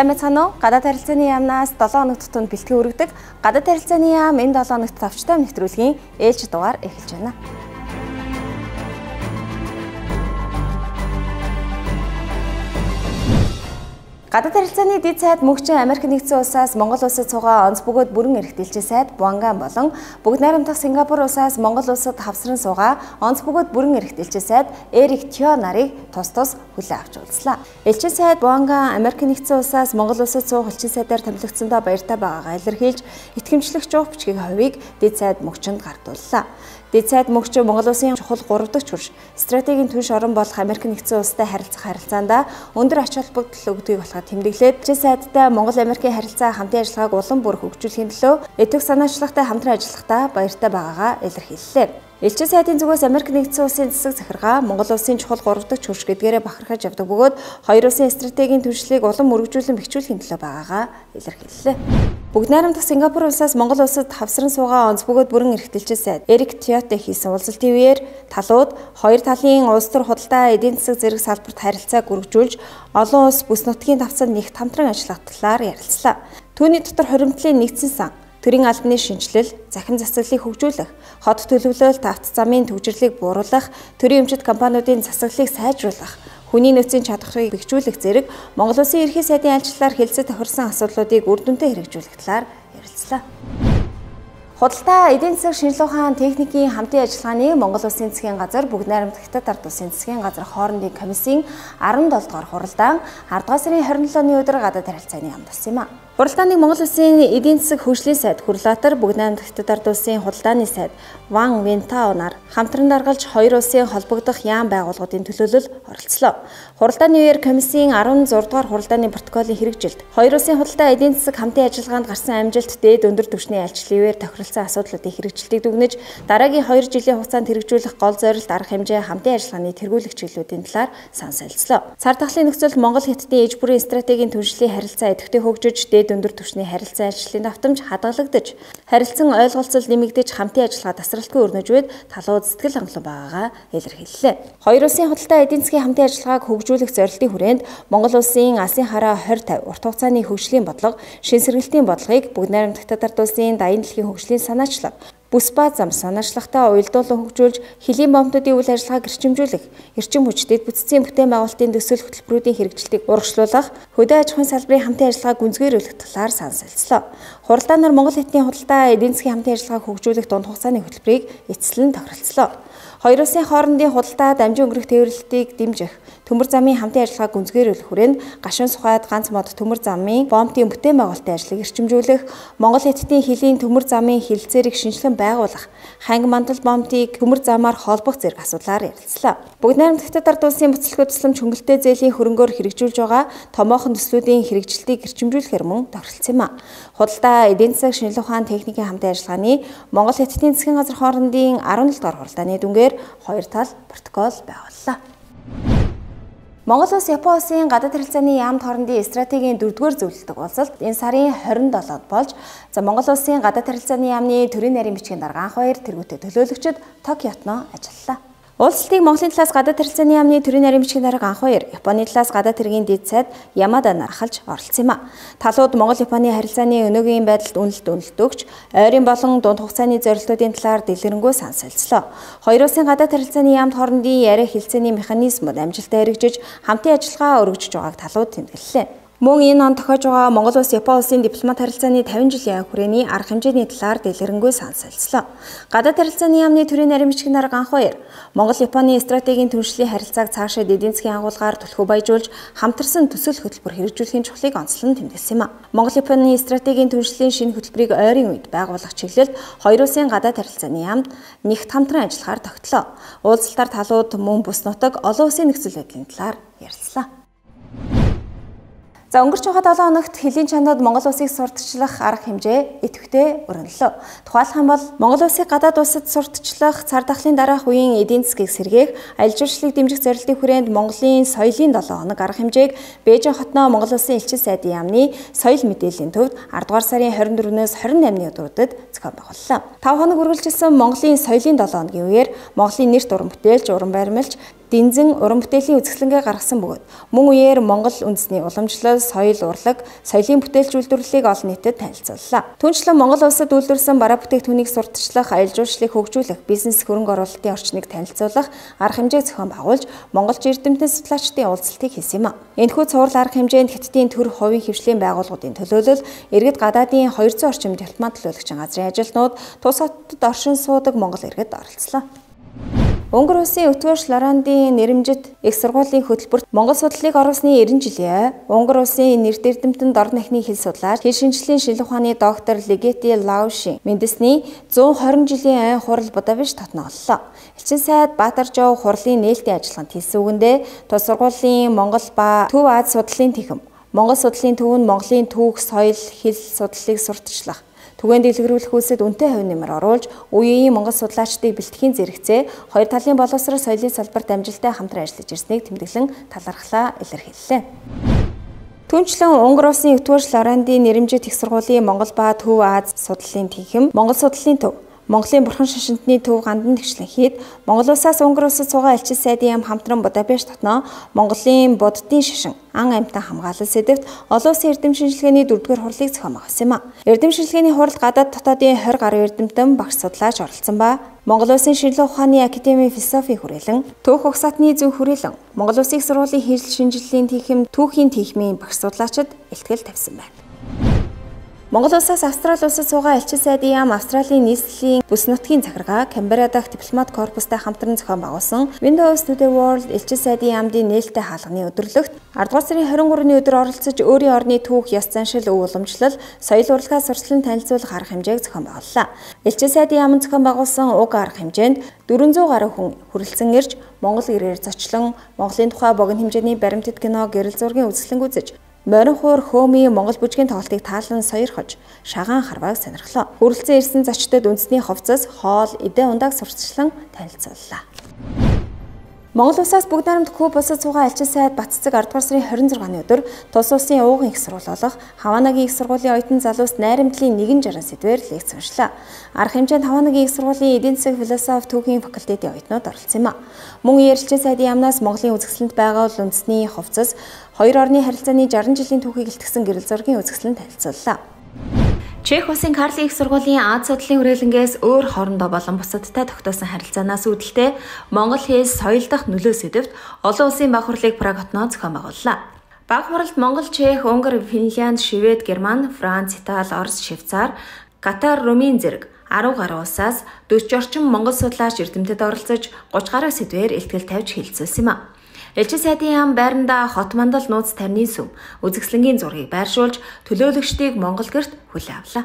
Сайн мэцхан уу? Гадаад харилцааны яамнаас 7 хоног тутамд бэлтгэн өргөдөг. Гадаад харилцааны яам энэ 7 хоногт товчтой нэвтрүүлгийн ээлж дугаар эхэлж байна. Гадаад харилцааны дэд сайд мөнхчин Америк нэгдсэн улсаас Монгол улсад суугаа онц бөгөөд бүрэн эрхтэлжээ сайд Буанган болон бүгд найрамдах Сингапур улсаас Монгол улсад хавсран суугаа онц бөгөөд бүрэн эрхтэлжээ сайд Эрик Тио нарыг тус хүлээн авч уулзлаа. Элчин сайд Буанган Америк нэгдсэн улсаас Монгол улсад суух элчин сайдаар томилогдсондоо баяртай байгаагаа илэрхийлж итгэмжлэх жуух бичгийн хувийг дэд сайд мөнхчинд гартууллаа. Дэд сайд мөнхчин Монгол улсын чухал 3 дахь чурш стратегийн түнш орон болох Америк нэгдсэн улстай харилцах харилцаанд өндөр ач холбогдол өгдгийг болоход тэмдэглээд элчин сайдтай Монгол Америкийн харилцаа хамтын ажиллагааг улам бүр хөгжүүлэхийн төлөө эдгэх санаачлагтай хамтран ажиллахдаа баяртай байгаагаа илэрхийллээ. Элчин сайдын зүгээс Америк нэгдсэн улсын засаг захиргаа Монгол улсын чухал 3 дахь чурш гэдгээрээ бахархаж явдаг бөгөөд хоёр улсын стратегийн түвшлийг улам өргөжүүлэн бэхжүүлэхийн төлөө байгаагаа илэрхийллээ. Бүгд найрамдах Сингапур улсаас Монгол улсад хавсран суугаа онц бөгөөд бүрэн эрхтэлжээ сайд Эрик Тиотой хийсэн уулзалтын үеэр талууд хоёр талын улс төр худалдаа эдийн засаг зэрэг салбарт харилцааг өргөжүүлж олон улс бүс нутгийн давцанд нэгт хамтран ажиллах талаар ярилцлаа. Түүний дотор хуримтлалын нэгдсэн сан, төрийн албаны шинжилэл, захин засаглалыг хөгжүүлэх, хот төлөвлөлт, авто замын төвжирлийг бууруулах, төрийн өмчит компаниудын засаглалыг сайжруулах, хүний нөөцийн чадварыг бэхжүүлэх зэрэг Монгол улсын ерхий сайдын альчлалаар хэлцэж тохирсон асуудлуудыг үр дүнтэй хэрэгжүүлэх талаар ярилцлаа. Худалдаа эдийн засаг шинжилгээ ухаан техникийн хамтын ажиллагааны Монгол улсын засгийн газар бүгд найрамдах Хятад ард улсын засгийн газар хоорондын комиссийн 17 дугаар хуралдаан 10 дугаар сарын 27-ны өдөр гадаад харилцааны яамд болсон юм а. Хуралдааныг Монгол улсын эдийн засаг хөгжлийн сайд Хүрлаатар бүгд найрамдах Хятад ард улсын худалдааны сайд Ван Вентао нар хамтран даргалж хоёр улсын холбогдох яам байгууллагын төлөөлөл оролцлоо. Хуралдааны үеэр комиссийн 16 дугаар хуралдааны протоколын хэрэгжилт, хоёр улсын худалдаа эдийн засаг хамтын ажиллагаанд гарсан амжилт дээд өндөр түвшний альчлалын үеэр тохиролцсон асуудлуудын хэрэгжилтийг дүгнэж, дараагийн 2 жилийн хугацаанд хэрэгжүүлэх гол зорилт арга хэмжээ хамтын ажиллагааны тэргүүлэх чиглэлүүдийн талаар сан солилцлоо. Цар тахлын нөхцөлд Монгол Хятадын ээж бүрийн стратегийн түвшлийн харилцаа идэвхтэй хөгжиж, дээд өндөр түвшний харилцаа ажлын давтамж хадгалагдаж, харилцан ойлголцол нэмэгдэж, хамтын ажиллагаа тасралтгүй өрнөж байд талууд сэтгэл хангалуун байгаагаа илэрхийллээ. Хоёр улсын худалдаа эдийн засгийн хамтын ажиллагааг хөгжүүлэх зорилтын хүрээнд Монгол улсын Асын хараа 2050 урт хугацааны хөгжлийн бодлого, шин сэргэлтийн бодлогыг бүгд найрамдах Хятад ард улсын дайны дэлхийн хөгжлийн санаачлал, бүс ба зам санаачлагтай уялдуулан хөгжүүлж, хөлийн бомбуудын үйл ажиллагааг эрчимжүүлэх, эрчим хүчтэд бүтцийн бүтээн байгуулалтын төсөл хөтөлбөрүүдийн хэрэгжилтийг урагшлуулах, хөдөө аж ахуйн салбарын хамтын ажиллагааг гүнзгийрүүлэх талаар сан солилцлоо. Хуралдаанаар Монгол Хятадын худалдаа эдийн засгийн хамтын ажиллагааг хөгжүүлэх дунд хугацааны хөтөлбөрийг эцэслэн тохиролцлоо. Хоёр улсын хоорондын худалдаа дамжин өнгөрөх тээвэрлэлтийг дэмжих, төмөр замын хамтын ажиллагааг гүнзгийрүүлэх хүрээнд гашуун сухайд ганц мод төмөр замын бомбын бүтээн байгуулалтын ажлыг эрчимжүүлэх, Монгол Хятадын хөлийн төмөр замын хэлэлцээрийг шинжилэн байгуулах, ханги мандал бомбыг төмөр замаар холбох зэрэг асуудлаар ярилцлаа. Бүгд найрамдах Хятад ард улсын буцалгүй тусламж хөнгөлтэй зээлийн хөрөнгөөр хэрэгжүүлж байгаа томоохон төслүүдийн хэрэгжилтийг эрчимжүүлэхээр мөн тохиролцсон юм а. Худалдаа эдийн засаг шинжилгээ ухаан техникийн хамтын ажиллагааны Монгол Хятадын засгийн газар хоорондын 17 дугаар хуралдааны дүнгээр хоёр тал протокол байгууллаа. Монгол улс Япон улсын гадаад харилцааны яамд хоорондын стратегийн 4-р зөвлөлтөг уулзалт энэ сарын 27-нд болж, Монгол улсын гадаад харилцааны яамны төрийн нарийн бичгийн дарга анх баяр тэргүүтээ төлөөлөгчд Токиотно ажиллалаа. Уулзалтыг Монголын талаас гадаад харилцааны яамны төрийн нарийн бичгийн дарга анх баяр, Японы талаас гадаад хэргийн дэд сайд Ямада нархалж оролцсон юм а. Талууд Монгол-Японы харилцааны өнөөгийн байдалд үнэлт өгч, ойрын болон дунд хугацааны зорилтуудын талаар дэлгэрэнгүй сан солилцлоо. Хоёр улсын гадаад харилцааны яамд хоорондын яриа хэлцээний механизмууд амжилттай хэрэгжиж, хамтын ажиллагаа өргөжж байгааг талууд тэмдэглэлээ. Мөн энэ он тохиож байгаа Монгол улс Япон улсын дипломат харилцааны 50 жилийн хүрээний арга хэмжээний талаар дэлгэрэнгүй сан солилцлоо. Гадаад харилцааны яамны төрийн нарийн бичгийн дарга анх баяр, Монгол-Японы стратегийн түвшлийн харилцааг цаашид эдийн засгийн агуулгаар түлхүү баяжуулж, хамтарсан төсөл хөтөлбөр хэрэгжүүлэхийн чухлыг онцлон тэмдэглэсэн юм а. Монгол-Японы стратегийн түвшлийн шинэ хөтөлбөрийг ойрын үед байгуулах чиглэлд хоёр улсын гадаад харилцааны яамд нэгт хамтран ажиллахаар тогтлоо. Уулзалтаар талууд мөн бүс нутаг, олон улсын нөхцөл байдлын талаар ярилцлаа. Өнгөрч байгаа 7 хоногт хөлийн чанад Монгол улсыг сурталчлах арга хэмжээ идэвхтэй өрнөлөө. Тухайлах юм бол Монгол улсыг гадаад улсад сурталчлах, цар тахлын дараах үеийн эдийн засгийг сэргээх, аялал жуулчлалыг дэмжих зорилтын хүрээнд Монголын соёлын 7 хоног арга хэмжээг Бээжин хотноо Монгол улсын элчин сайдын яамны соёл мэдээллийн төвд 10 дугаар сарын 24-өөс 28-ны өдрүүдэд зохион байгууллаа. 5 хоног үргэлжилсэн Монголын соёлын 7 хоногийн үеэр Монголын нэрт уран бүтээлч, уран баримлч, Дэнзэн уран бүтээлийн үзэсгэлэнгээ гаргасан бөгөөд мөн үеэр Монгол үндэсний уламжлал, соёл урлаг, соёлын бүтээлч үйлдвэрлэлийг олон нийтэд танилцууллаа. Түүнчлэн Монгол улсад үйлдвэрсэн бараа бүтээгдэхүүнийг сурталчлах, аялал жуулчлалыг хөгжүүлэх, бизнес хөрөнгө оруулалтын орчныг танилцуулах арга хэмжээг зохион байгуулж, монголч эрдэмтэн судлаачдын уулзалтыг хийсэн юм. Энэхүү цуврал арга хэмжээнд Хятадын төр хувийн хвшлийн байгууллагуудын төлөөлөл, иргэд гадаадын 200 орчим дипломат төлөөлөгчийн газрын ажилтнууд тус хотод оршин суудаг монгол иргэд оролцлоо. Унгар улсын Өтгөр Лорандын нэрэмжит их сургуулийн хөтөлбөрт Монгол судлалыг оруулсны 90 жилийн Унгар улсын нэрт эрдэмтэн дор нахны хэл судлаач, хэл шинжлэлийн шинжилгээ ухааны доктор Легети Лаушийн үндэсний 120 жилийн айн хурал Будапешт хотод оллоо. Элчин сайд Баатар Жоо хурлын нээлтийн ажиллагаанд хэлсэн үгэндээ тус сургуулийн Монгол ба Төв Аз судлалын тэхэм, Монгол судлалын төв нь Монголын түүх, соёл, хэл судлалыг сурталчлах, түгээн дэлгэрүүлэх үйлсэд үнэтэй хувь нэмэр оруулж, үеийн монгол судлаачдыг бэлтгэхийн зэрэгцээ хоёр талын боловсрол соёлын салбарт амжилттай хамтран ажиллаж ирснийг тэмдэглэн талархлаа илэрхийллээ. Түүнчлэн Унгар улсын Өтгөр Лорандын нэрэмжит их сургуулийн Монгол ба Төв Аз судлалын тэхэм, Монгол судлалын төв, Монголын бурхан шашинтны төв гандан тэгшлэн хийд Монгол улсаас Унгар улсад суугаа элчин сайдын яам хамтран Будапешт хотноо Монголын буддын шашин ан амьтан хамгаалал сэдвт олон улсын эрдэм шинжилгээний 4-р хурлыг зохион байгуулсан юм а. Эрдэм шинжилгээний хуралд гадаад дотоодын 20 гаруй эрдэмтэн багш судлаач оролцсон ба Монгол улсын шинжилгээ ухааны академийн философи хүрээлэн, түүх угсаатны зөв хүрээлэн, Монгол улсын их сургуулийн хэл шинжилгээний тэхэм, түүхийн тэхмийн багш судлаачид илтгэл тавьсан байна. Монгол улсаас Австрали улсад суугаа элчин сайдын яам Австралийн нийслэлийн бүс нутгийн захиргаа Камбера дахь дипломат корпустай хамтран зохион байгуулсан Windows to the World элчин сайдын яамдын нээлттэй хаалганы өдөрлөгт 10 дугаар сарын 23-ны өдөр оролцож өөрийн орны түүх, ёс заншил, өв уламжлал, соёл урлагаа сурчлан танилцуулах арга хэмжээг зохион байгууллаа. Элчин сайдын яамд зохион байгуулсан уг арга хэмжээнд 400 гаруй хүн хүрэлцэн ирж Монгол ирээр зочлон Монголын тухай богино хэмжээний баримтат кино, гэрэл зургийн үзэсгэлэнг үзэж морин хуур хөөмийн Монгол бүжгийн тоглолтыг таалан сойрхож шагаан харвааг сонирхлоо. Хүрэлцэн ирсэн зочдод үндэсний хувцас, хоол, эдээ ундааг сурталчлан танилцууллаа. Монгол улсаас бүгд найрамдахгүй бусад суугаа элчин сайд Батцэг 10 дугаар сарын 26-ны өдөр тус улсын ууган их сургууль болох Хаваанагийн их сургуулийн оюутан залуус найрамдлын 160 сэдвээр лекц уншлаа. Арга хэмжээнд Хаваанагийн их сургуулийн эдийн засаг философи түүхийн факультетийн оюутнууд оролцсон юм а. Мөн эрэлчин сайдын яамнаас Монголын үзэсгэлэнт байгаа үндэсний хувцас, хоёр орны харилцааны 60 жилийн түүхийг илтгэсэн гэрэл зургийн үзэсгэлэн танилцууллаа. Чех улсын Карлийн их сургуулийн Аз судлалын хүрээлэнгээс өөр хоорондоо болон бусадтай тогтоосон харилцаанаас үүдэлтэй Монгол хэл соёл дахь нөлөө сэдвт олон улсын баг хурлыг Праг хотноо зохион байгууллаа. Баг хуралд Монгол, Чех, Унгар, Финлянд, Швед, Герман, Франц, Итали, Орос, Швейцар, Катар, Румын зэрэг 10 гаруй улсаас 40 орчим монгол судлаач эрдэмтэд оролцож 30 гаруй сэдвээр илтгэл тавьж хэлэлцүүлсэн юм а. Элчин сайдын яам байранда хот мандал нууц тарны сүм, үзэсгэлэнгийн зургийг байршуулж төлөөлөгчдийг Монгол гэрт хүлээн авлаа.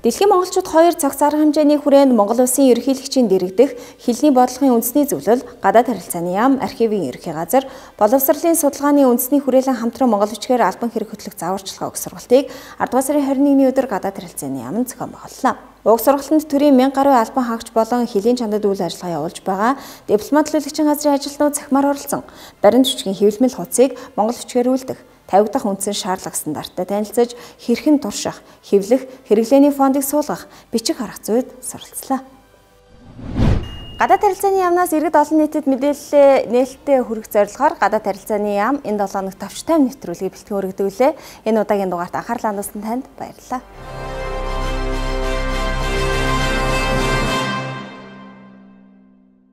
Дэлхийн монголчууд хоёр цогц арга хэмжээний хүрээнд Монгол улсын ерөнхийлөгчийн дэргэдэх хэлний бодлогын үндэсний зөвлөл, гадаад харилцааны яам, архивын ерөнхий газар, боловсролын судалгааны үндэсний хүрээлэн хамтран Монгол бичгээр албан хэрэг хөтлөх зааварчилгаа өгөх сургалтыг 10 дугаар сарын 21-ний өдөр гадаад харилцааны яамд зохион байгууллаа. Уг сургалтанд төрийн 1000 гаруй албан хаагч болон хэлийн чандад үйл ажиллагаа явуулж байгаа дипломат төлөөлөгчийн газрын ажилтнууд цахимаар оролцсон. Баримт бичгийн хэвлэмэл хуудсыг монгол бичгээр үлдэх, тавигдах үндсэн шаардлага стандарттай танилцаж, хэрхэн турших, хэвлэх, хэрэглээний фондыг суулгах, бичих арга зүйд суралцлаа. Гадаад харилцааны яамнаас иргэд олон нийтэд мэдээлэл нээлттэй хүргэх зорилгоор гадаад харилцааны яам энэ 7 хоног товчтой нэвтрүүлгийг бэлтгэн өргөдөглөө. Энэ удаагийн дугаарт анхаарлаа хандуулсан танд баярлалаа.